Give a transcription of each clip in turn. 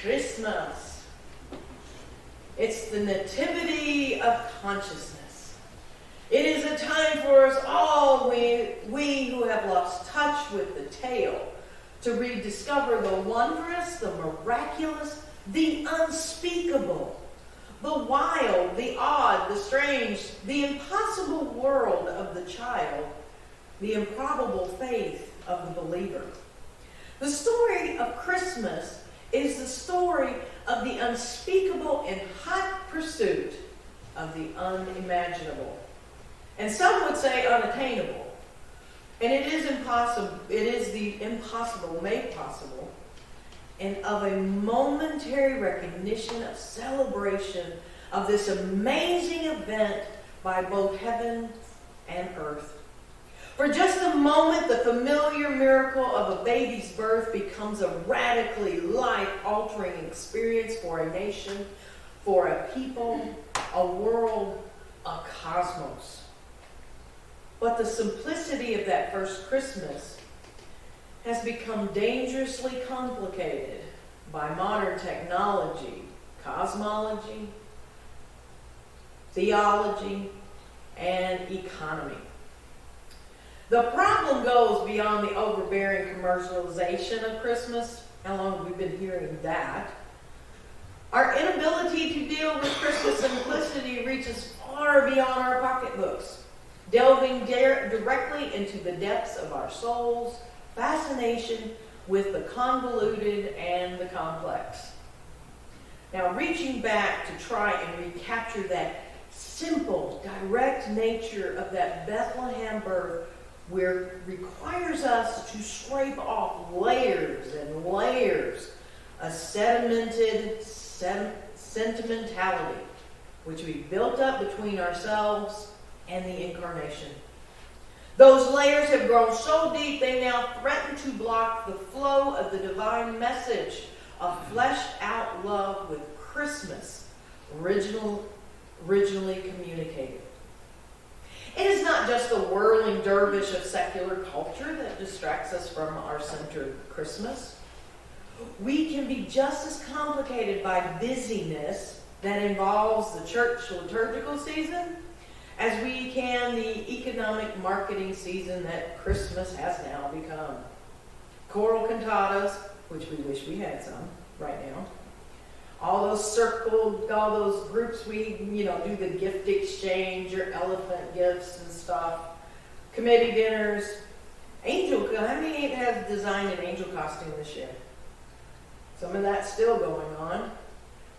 Christmas. It's the nativity of consciousness. It is a time for us all, we who have lost touch with the tale, to rediscover the wondrous, the miraculous, the unspeakable, the wild, the odd, the strange, the impossible world of the child, the improbable faith of the believer. The story of Christmas is the story of the unspeakable and hot pursuit of the unimaginable. And some would say unattainable. And it is impossible. It is the impossible made possible. And of a momentary recognition of celebration of this amazing event by both heaven and earth. For just a moment, the familiar miracle of a baby's birth becomes a radically life-altering experience for a nation, for a people, a world, a cosmos. But the simplicity of that first Christmas has become dangerously complicated by modern technology, cosmology, theology, and economy. The problem goes beyond the overbearing commercialization of Christmas. How long have we been hearing that? Our inability to deal with Christmas simplicity reaches far beyond our pocketbooks, delving directly into the depths of our souls, fascination with the convoluted and the complex. Now, reaching back to try and recapture that simple, direct nature of that Bethlehem birth requires us to scrape off layers and layers of sedimented sentimentality, which we built up between ourselves and the incarnation. Those layers have grown so deep they now threaten to block the flow of the divine message of fleshed out love with Christmas originally communicated. It is not just the whirling dervish of secular culture that distracts us from our centered Christmas. We can be just as complicated by busyness that involves the church liturgical season as we can the economic marketing season that Christmas has now become. Choral cantatas, which we wish we had some right now. All those groups we, do the gift exchange or elephant gifts and stuff. Committee dinners. How many have designed an angel costume this year? Some of that's still going on.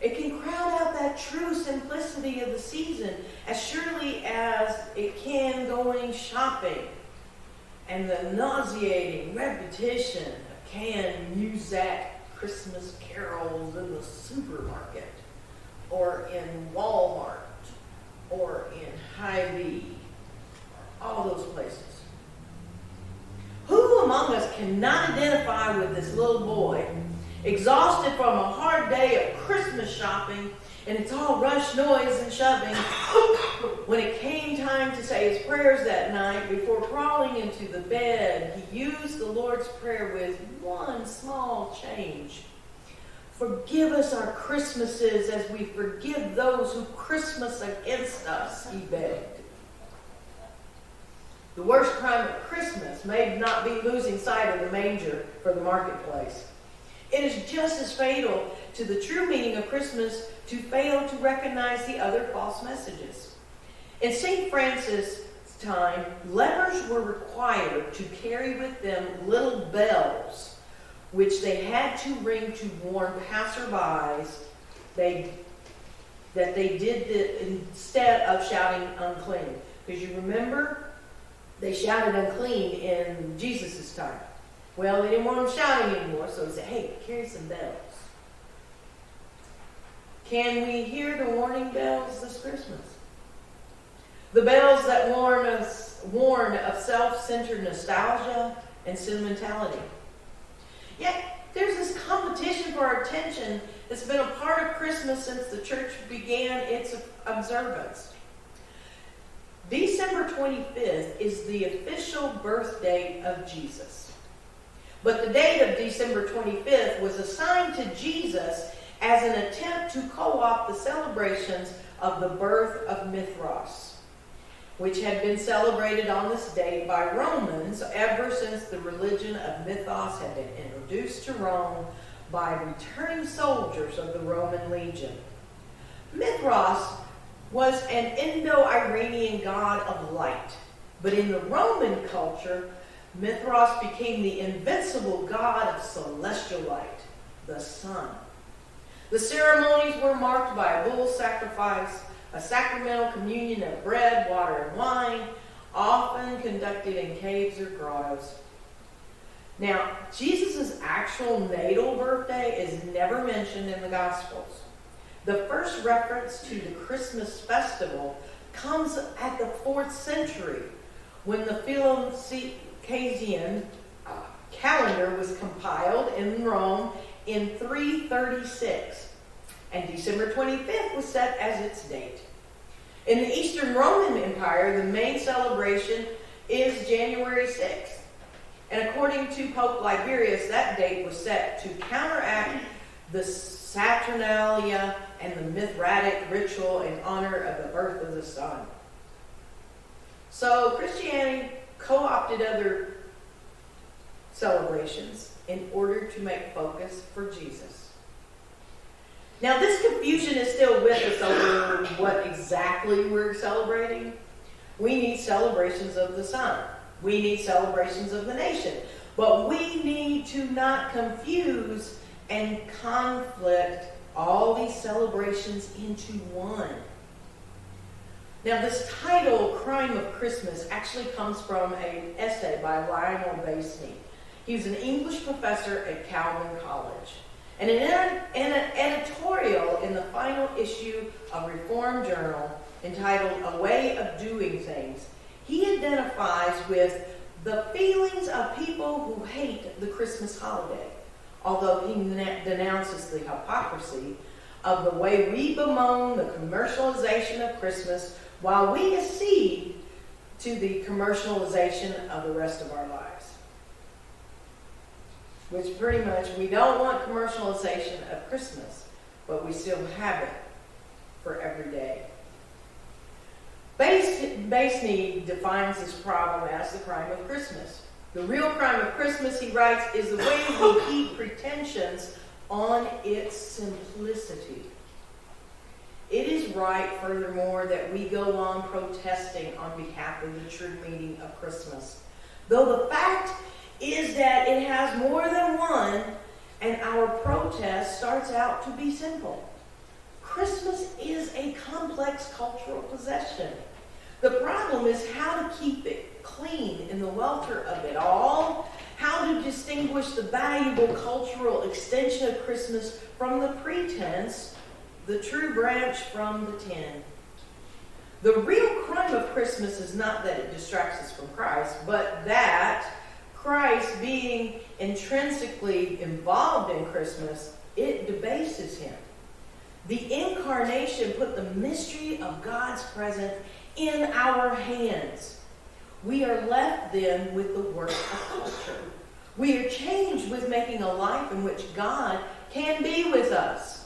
It can crowd out that true simplicity of the season as surely as it can going shopping and the nauseating repetition of canned Muzak Christmas carols in the supermarket or in Walmart or in Hy-Vee, all those places. Who among us cannot identify with this little boy, exhausted from a hard day of Christmas shopping, and it's all rush, noise, and shoving, when it came time to say his prayers that night, before crawling into the bed, he used the Lord's Prayer with one small change. Forgive us our Christmases as we forgive those who Christmas against us, he begged. The worst crime of Christmas may not be losing sight of the manger for the marketplace. It is just as fatal to the true meaning of Christmas to fail to recognize the other false messages. In St. Francis' time, lepers were required to carry with them little bells, which they had to ring to warn passerbys that they did instead of shouting unclean. Because you remember, they shouted unclean in Jesus' time. Well, they didn't want them shouting anymore, so he said, hey, carry some bells. Can we hear the warning bells this Christmas? The bells that warn of self-centered nostalgia and sentimentality. Yet, there's this competition for our attention that's been a part of Christmas since the church began its observance. December 25th is the official birth date of Jesus. But the date of December 25th was assigned to Jesus as an attempt to co-opt the celebrations of the birth of Mithras, which had been celebrated on this date by Romans ever since the religion of Mythos had been introduced to Rome by returning soldiers of the Roman legion. Mithras was an Indo-Iranian god of light, but in the Roman culture, Mithras became the invincible god of celestial light, the sun. The ceremonies were marked by a bull sacrifice, a sacramental communion of bread, water, and wine, often conducted in caves or grottos. Now, Jesus' actual natal birthday is never mentioned in the Gospels. The first reference to the Christmas festival comes at the 4th century, when the Phoenician calendar was compiled in Rome in 336, and December 25th was set as its date. In the Eastern Roman Empire, the main celebration is January 6th, and according to Pope Liberius, that date was set to counteract the Saturnalia and the Mithridatic ritual in honor of the birth of the sun. So Christianity co-opted other celebrations in order to make focus for Jesus. Now, this confusion is still with us over what exactly we're celebrating. We need celebrations of the sun. We need celebrations of the nation. But we need to not confuse and conflict all these celebrations into one. Now, this title, Crime of Christmas, actually comes from an essay by Lionel Basney. He was an English professor at Calvin College. And in an editorial in the final issue of Reform Journal entitled A Way of Doing Things, he identifies with the feelings of people who hate the Christmas holiday, although he denounces the hypocrisy of the way we bemoan the commercialization of Christmas while we accede to the commercialization of the rest of our lives. Which pretty much, we don't want commercialization of Christmas, but we still have it for every day. Basney defines this problem as the crime of Christmas. The real crime of Christmas, he writes, is the way we keep pretensions on its simplicity. It is right, furthermore, that we go on protesting on behalf of the true meaning of Christmas. Though the fact is that it has more than one, and our protest starts out to be simple. Christmas is a complex cultural possession. The problem is how to keep it clean in the welter of it all, how to distinguish the valuable cultural extension of Christmas from the pretense, the true branch from the tin. The real crime of Christmas is not that it distracts us from Christ, but that Christ, being intrinsically involved in Christmas, it debases him. The incarnation put the mystery of God's presence in our hands. We are left then with the work of culture. We are changed with making a life in which God can be with us.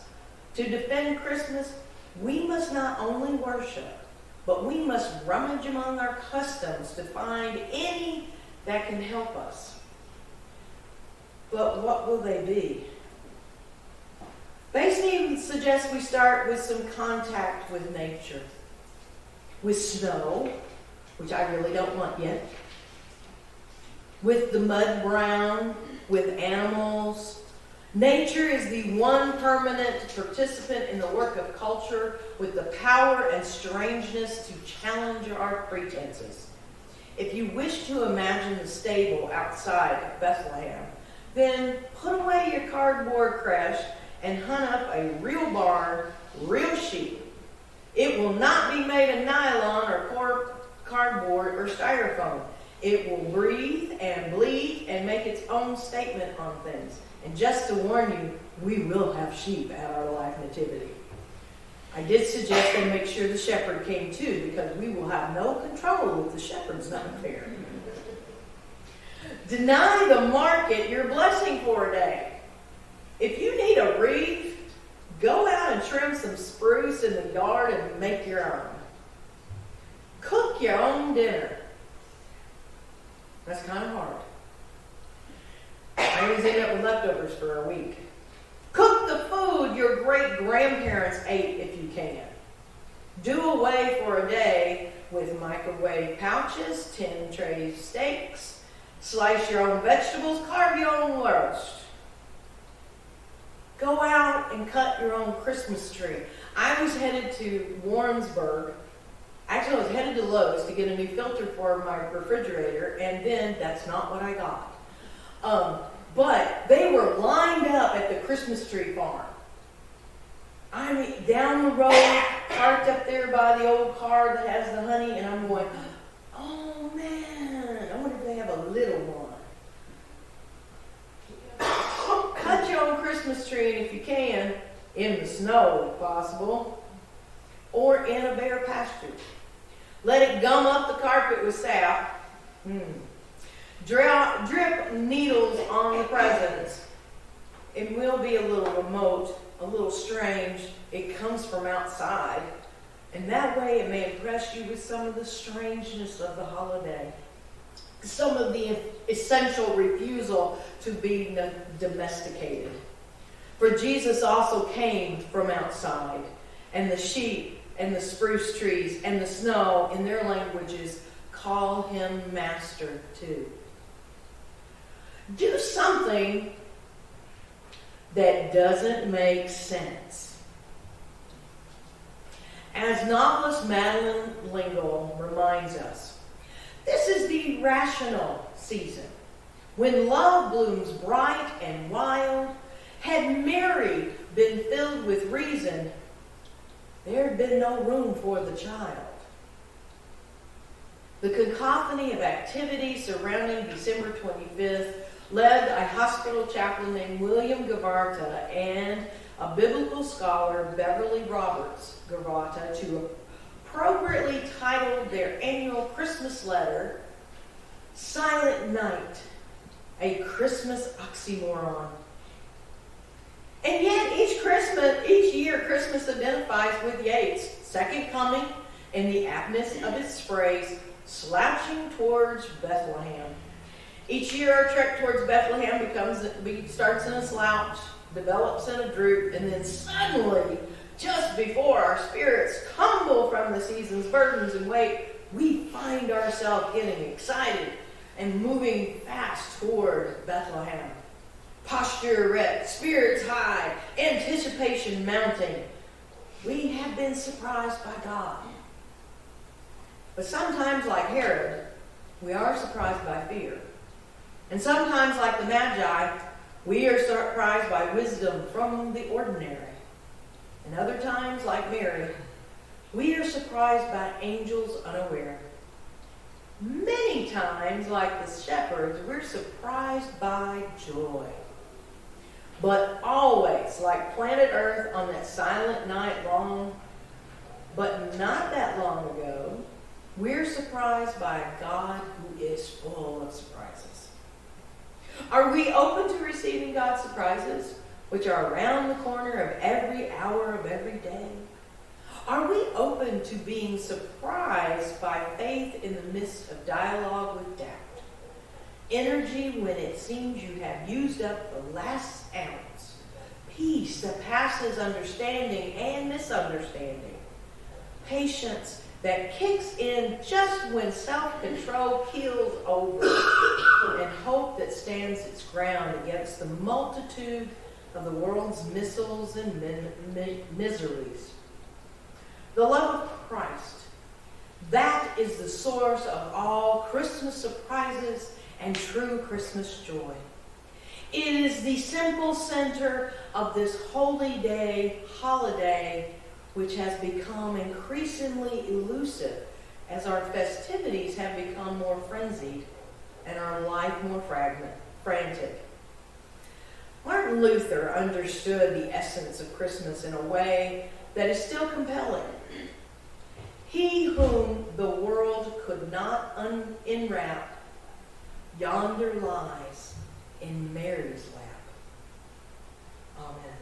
To defend Christmas, we must not only worship, but we must rummage among our customs to find any that can help us. But what will they be? Basney suggests we start with some contact with nature. With snow, which I really don't want yet. With the mud brown, with animals. Nature is the one permanent participant in the work of culture with the power and strangeness to challenge our pretenses. If you wish to imagine the stable outside of Bethlehem, then put away your cardboard creche and hunt up a real barn, real sheep. It will not be made of nylon or cardboard or styrofoam. It will breathe and bleed and make its own statement on things. And just to warn you, we will have sheep at our life nativity. I did suggest they make sure the shepherd came too, because we will have no control if the shepherd's not there. Deny the market your blessing for a day. If you need a wreath, roots in the yard and make your own. Cook your own dinner. That's kind of hard. I always end up with leftovers for a week. Cook the food your great-grandparents ate if you can. Do away for a day with microwave pouches, tin tray steaks, slice your own vegetables, carve your own roast. Go out and cut your own Christmas tree. I was headed to Warrensburg. Actually, I was headed to Lowe's to get a new filter for my refrigerator, and then that's not what I got. But they were lined up at the Christmas tree farm. I mean, down the road, parked up there by the old car that has the honey, and I'm going, oh man, I wonder if they have a little one. Cut your own Christmas tree, and if you can, in the snow if possible, or in a bare pasture. Let it gum up the carpet with sap. Drip needles on the presents. It will be a little remote, a little strange. It comes from outside. And that way it may impress you with some of the strangeness of the holiday. Some of the essential refusal to be domesticated. For Jesus also came from outside, and the sheep and the spruce trees and the snow, in their languages, call him master too. Do something that doesn't make sense. As novelist Madeleine L'Engle reminds us, this is the irrational season, when love blooms bright and wild. Had Mary been filled with reason, there had been no room for the child. The cacophony of activities surrounding December 25th led a hospital chaplain named William Gavarta and a biblical scholar, Beverly Roberts Gavarta, to appropriately title their annual Christmas letter, Silent Night, a Christmas oxymoron. And yet each year Christmas identifies with Yates' second coming in the aptness of its phrase, slouching towards Bethlehem. Each year our trek towards Bethlehem starts in a slouch, develops in a droop, and then suddenly, just before our spirits tumble from the season's burdens and weight, we find ourselves getting excited and moving fast toward Bethlehem. Posture erect, spirits high, anticipation mounting. We have been surprised by God. But sometimes, like Herod, we are surprised by fear. And sometimes, like the Magi, we are surprised by wisdom from the ordinary. And other times, like Mary, we are surprised by angels unaware. Many times, like the shepherds, we're surprised by joy. But always, like planet Earth on that silent night long, but not that long ago, we're surprised by a God who is full of surprises. Are we open to receiving God's surprises, which are around the corner of every hour of every day? Are we open to being surprised by faith in the midst of dialogue with doubt? Energy when it seems you have used up the last ounce. Peace that passes understanding and misunderstanding. Patience that kicks in just when self-control keels over. And hope that stands its ground against the multitude of the world's missiles and miseries. The love of Christ. That is the source of all Christmas surprises and true Christmas joy. It is the simple center of this holy day, holiday, which has become increasingly elusive as our festivities have become more frenzied and our life more frantic. Martin Luther understood the essence of Christmas in a way that is still compelling. He whom the world could not enwrap, yonder lies in Mary's lap. Amen.